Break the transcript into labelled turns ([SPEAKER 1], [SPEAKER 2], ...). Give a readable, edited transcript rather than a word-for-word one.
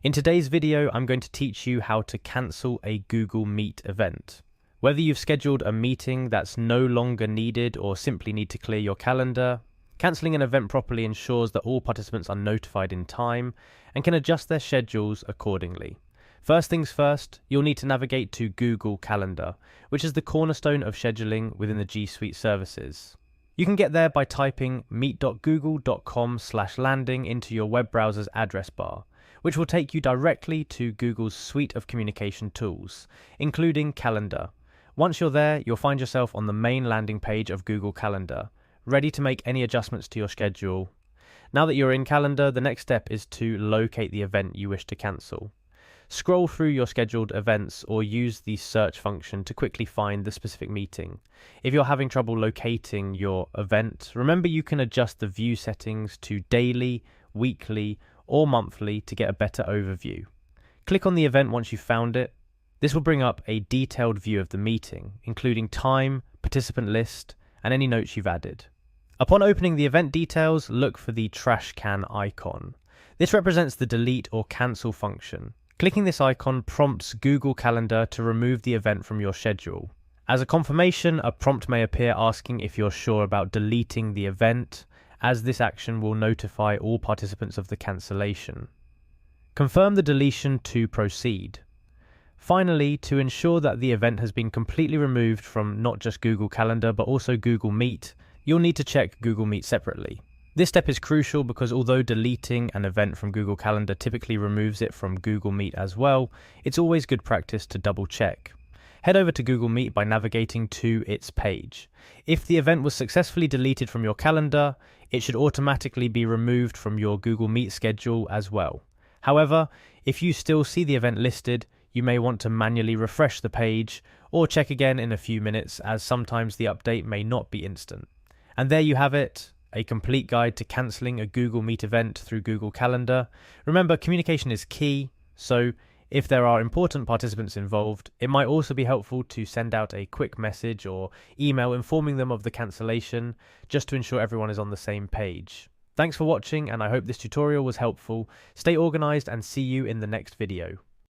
[SPEAKER 1] In today's video, I'm going to teach you how to cancel a Google Meet event. Whether you've scheduled a meeting that's no longer needed or simply need to clear your calendar, cancelling an event properly ensures that all participants are notified in time and can adjust their schedules accordingly. First things first, you'll need to navigate to Google Calendar, which is the cornerstone of scheduling within the G Suite services. You can get there by typing meet.google.com/landing into your web browser's address bar, which will take you directly to Google's suite of communication tools, including Calendar. Once you're there, you'll find yourself on the main landing page of Google Calendar, ready to make any adjustments to your schedule. Now that you're in Calendar, the next step is to locate the event you wish to cancel. Scroll through your scheduled events or use the search function to quickly find the specific meeting. If you're having trouble locating your event, remember you can adjust the view settings to daily, weekly, or monthly to get a better overview. Click on the event once you've found it. This will bring up a detailed view of the meeting, including time, participant list, and any notes you've added. Upon opening the event details, look for the trash can icon. This represents the delete or cancel function. Clicking this icon prompts Google Calendar to remove the event from your schedule. As a confirmation, a prompt may appear asking if you're sure about deleting the event, as this action will notify all participants of the cancellation. Confirm the deletion to proceed. Finally, to ensure that the event has been completely removed from not just Google Calendar but also Google Meet, you'll need to check Google Meet separately. This step is crucial because although deleting an event from Google Calendar typically removes it from Google Meet as well, it's always good practice to double check. Head over to Google Meet by navigating to its page. If the event was successfully deleted from your calendar, it should automatically be removed from your Google Meet schedule as well. However, if you still see the event listed, you may want to manually refresh the page or check again in a few minutes, as sometimes the update may not be instant. And there you have it. A complete guide to cancelling a Google Meet event through Google Calendar. Remember, communication is key, so if there are important participants involved, it might also be helpful to send out a quick message or email informing them of the cancellation, just to ensure everyone is on the same page. Thanks for watching, and I hope this tutorial was helpful. Stay organised and see you in the next video.